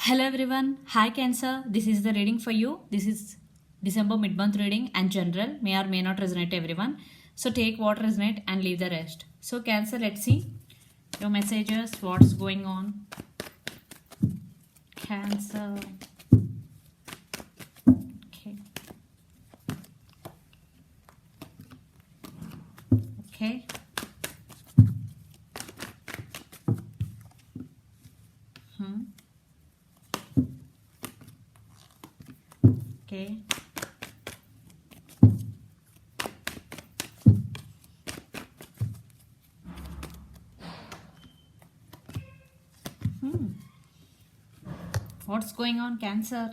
Hello everyone. Hi Cancer. This is the reading for you. This is December mid-month reading and general may or may not resonate to everyone. So take what resonate and leave the rest. So Cancer, let's see your messages. What's going on? Cancer. Okay. Okay. Okay. What's going on, Cancer?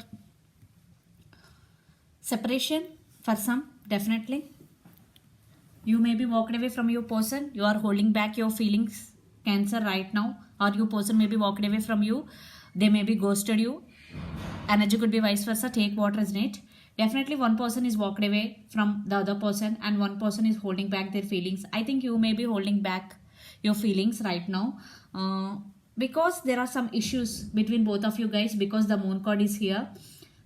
Separation for some, definitely. You may be walked away from your person. You are holding back your feelings, Cancer, right now. Or your person may be walked away from you. They may be ghosted you. Energy could be vice versa. Take what resonate. Definitely one person is walked away from the other person and one person is holding back their feelings. I think you may be holding back your feelings right now because there are some issues between both of you guys because the moon card is here.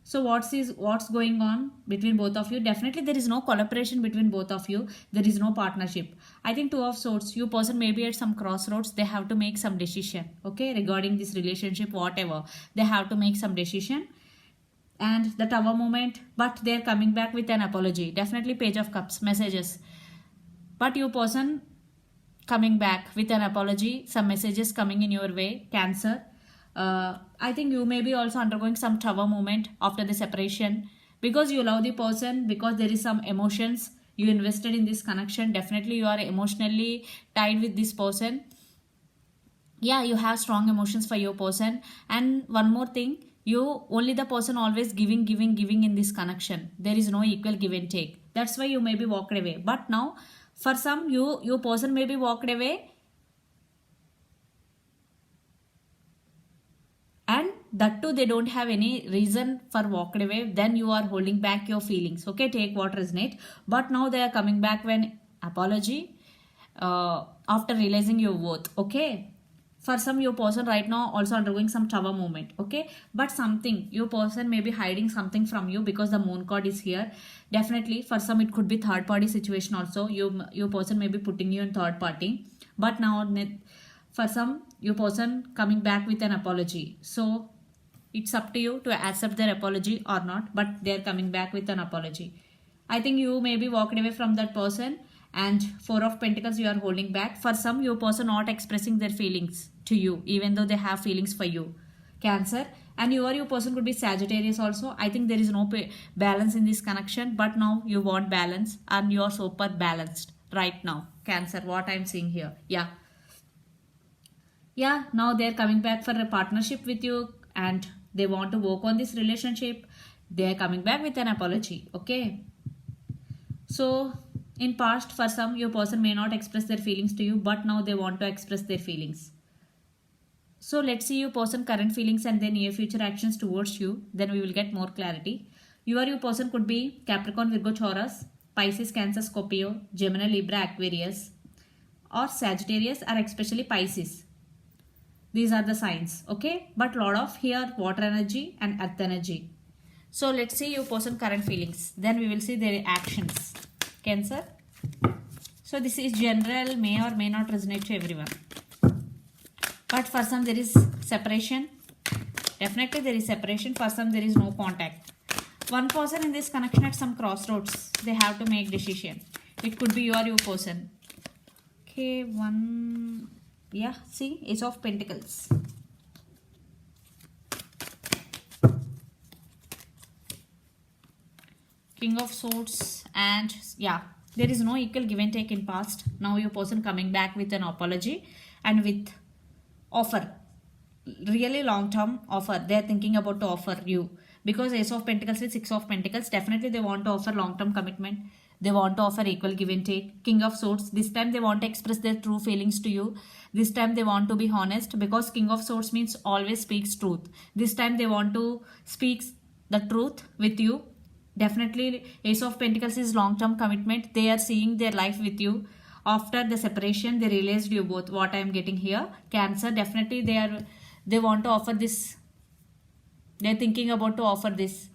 So what's going on between both of you? Definitely there is no collaboration between both of you. There is no partnership. I think two of swords. You person may be at some crossroads. They have to make some decision. Okay, regarding this relationship, whatever they have to make some decision. And the tower moment, but they're coming back with an apology. Definitely page of cups messages. But you person coming back with an apology. Some messages coming in your way, Cancer. I think you may be also undergoing some tower moment after the separation because you love the person, because there is some emotions you invested in this connection. Definitely you are emotionally tied with this person. Yeah, you have strong emotions for your person. And one more thing, you only the person always giving in this connection. There is no equal give and take. That's why you may be walked away. But now for some, your person may be walked away, and that too they don't have any reason for walked away. Then you are holding back your feelings. Okay, take what resonate. But now they are coming back when apology after realizing your worth. Okay, for some your person right now also undergoing some tower moment. Okay, but something your person may be hiding something from you because the moon card is here. Definitely for some it could be third party situation also. Your person may be putting you in third party. But now for some your person coming back with an apology. So it's up to you to accept their apology or not, but they're coming back with an apology. I think you may be walking away from that person, and Four of Pentacles you are holding back. For some your person not expressing their feelings to you even though they have feelings for you, Cancer. And your person could be Sagittarius also. I think there is no balance in this connection, but now you want balance and you are super balanced right now, Cancer, what I'm seeing here. Yeah, now they're coming back for a partnership with you and they want to work on this relationship. They're coming back with an apology. Okay, so in past for some your person may not express their feelings to you, but now they want to express their feelings. So let's see your person current feelings and then near future actions towards you. Then we will get more clarity. Your person could be Capricorn, Virgo, Taurus, Pisces, Cancer, Scorpio, Gemini, Libra, Aquarius, or Sagittarius, or especially Pisces. These are the signs. Okay, but lot of here water energy and earth energy. So let's see your person current feelings. Then we will see their actions. Cancer. So this is general, may or may not resonate to everyone. But for some there is separation. Definitely there is separation. For some there is no contact. One person in this connection at some crossroads. They have to make decision. It could be your person. Okay, one. Yeah, see, Ace of Pentacles. King of Swords, and yeah, there is no equal give and take in past. Now your person coming back with an apology and with offer. Really long term offer. They are thinking about to offer you. Because Ace of Pentacles with Six of Pentacles, definitely they want to offer long term commitment. They want to offer equal give and take. King of Swords, this time they want to express their true feelings to you. This time they want to be honest because King of Swords means always speaks truth. This time they want to speak the truth with you. Definitely Ace of Pentacles is long term commitment. They are seeing their life with you. After the separation they realized you both. What I am getting here, Cancer, definitely they want to offer this They're thinking about to offer this.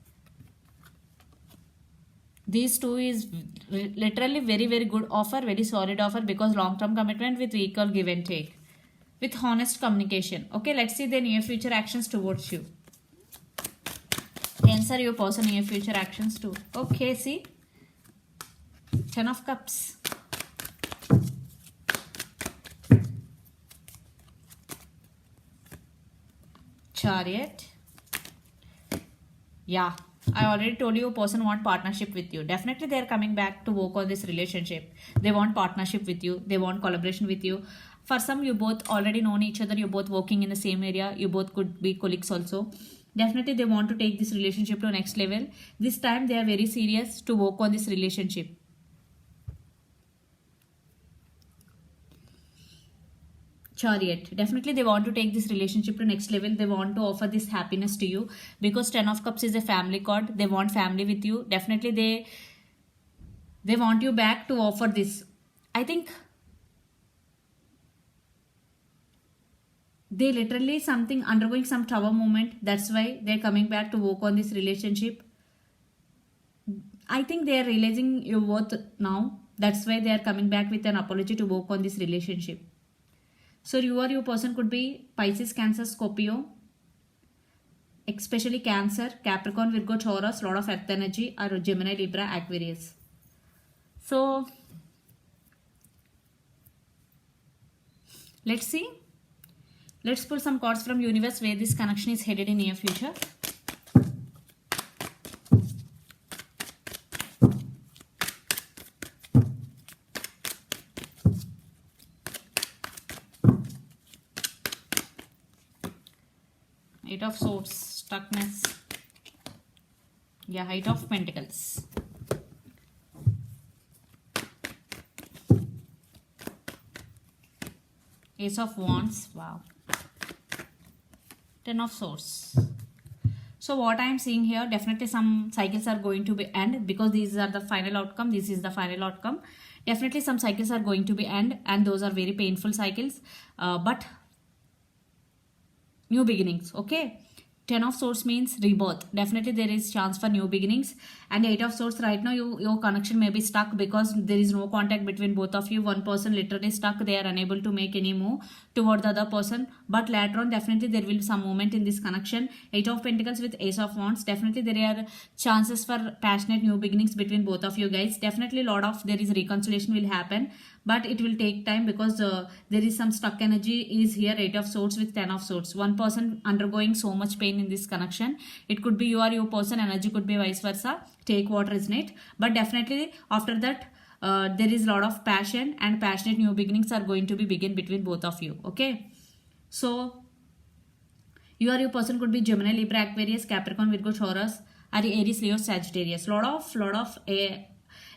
These two is literally very, very good offer, very solid offer, because long-term commitment with equal give and take, with honest communication. Okay, let's see the near future actions towards you. Answer your person near future actions too. Okay, see, 10 of Cups. Chariot. Yeah, I already told you, a person want partnership with you. Definitely they are coming back to work on this relationship. They want partnership with you. They want collaboration with you. For some, you both already known each other. You're both working in the same area. You both could be colleagues also. Definitely they want to take this relationship to next level. This time they are very serious to work on this relationship. Chariot. Definitely they want to take this relationship to next level. They want to offer this happiness to you, because 10 of Cups is a family card. They want family with you. Definitely they want you back to offer this. I think they literally something undergoing some tower moment. That's why they're coming back to work on this relationship. I think they are realizing your worth now. That's why they are coming back with an apology to work on this relationship. So you or your person could be Pisces, Cancer, Scorpio, especially Cancer, Capricorn, Virgo, Taurus, lot of earth energy, or Gemini, Libra, Aquarius. So let's see. Let's pull some cards from universe where this connection is headed in near future. Eight of Swords, stuckness. Yeah, Eight of Pentacles. Ace of Wands. Wow. 10 of Swords. So what I am seeing here, definitely some cycles are going to be end, because these are the final outcome. This is the final outcome. Definitely some cycles are going to be end, and those are very painful cycles. But new beginnings. Okay, 10 of Swords means rebirth. Definitely there is chance for new beginnings. And 8 of Swords, right now your connection may be stuck because there is no contact between both of you. One person literally stuck. They are unable to make any move toward the other person. But later on, definitely there will be some movement in this connection. 8 of Pentacles with Ace of Wands. Definitely there are chances for passionate new beginnings between both of you guys. Definitely there is reconciliation will happen. But it will take time, because there is some stuck energy is here. 8 of Swords with 10 of Swords. One person undergoing so much pain in this connection. It could be you or your person. Energy could be vice versa. Take what resonate. But definitely after that, there is a lot of passion, and passionate new beginnings are going to be begin between both of you. Okay. So you or your person could be Gemini, Libra, Aquarius, Capricorn, Virgo, Taurus, or Aries, Leo, Sagittarius. Lot of air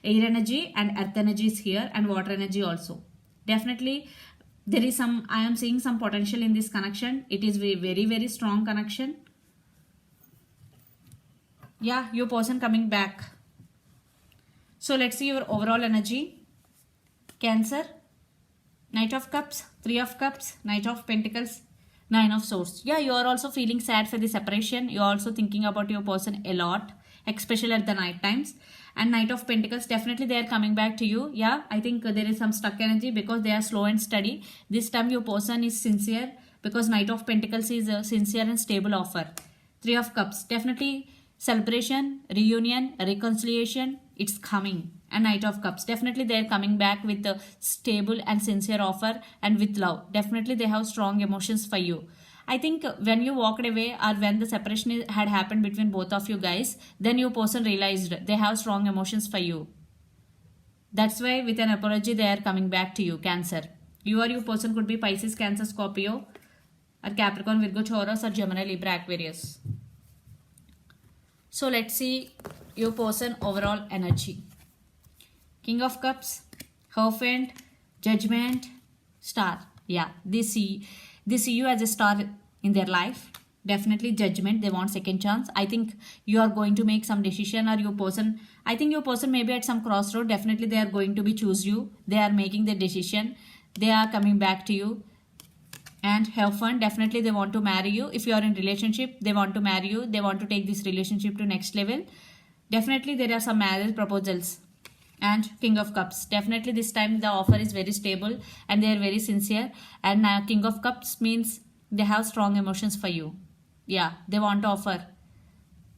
energy and earth energy is here, and water energy also. Definitely there is some, I am seeing some potential in this connection. It is very, very strong connection. Yeah, your person coming back. So let's see your overall energy. Cancer, Knight of Cups, 3 of Cups, Knight of Pentacles, 9 of Swords. Yeah, you are also feeling sad for the separation. You are also thinking about your person a lot, especially at the night times. And Knight of Pentacles, definitely they are coming back to you. Yeah, I think there is some stuck energy because they are slow and steady. This time your person is sincere, because Knight of Pentacles is a sincere and stable offer. 3 of Cups, definitely celebration, reunion, reconciliation, it's coming. And Knight of Cups, definitely they are coming back with a stable and sincere offer, and with love. Definitely they have strong emotions for you. I think when you walked away, or when the separation had happened between both of you guys, then your person realized they have strong emotions for you. That's why with an apology they are coming back to you, Cancer. You or your person could be Pisces, Cancer, Scorpio, or Capricorn, Virgo, Taurus, or Gemini, Libra, Aquarius. So let's see your person overall energy. King of Cups, Hierophant, Judgment, Star. Yeah, they see you as a star in their life. Definitely Judgment, they want second chance. I think you are going to make some decision, or your person, I think your person may be at some crossroad. Definitely they are going to be choose you. They are making the decision. They are coming back to you. and have fun. Definitely they want to marry you. If you are in relationship, they want to marry you, they want to take this relationship to next level. Definitely there are some marriage proposals. And King of Cups, definitely this time the offer is very stable and they are very sincere. And King of Cups means they have strong emotions for you. Yeah, they want to offer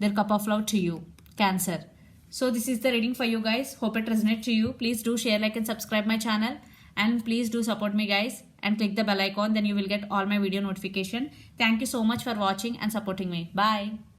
their cup of love to you, Cancer. So this is the reading for you guys. Hope it resonates to you. Please do share, like and subscribe my channel, and please do support me guys, and click the bell icon, then you will get all my video notification. Thank you so much for watching and supporting me. Bye.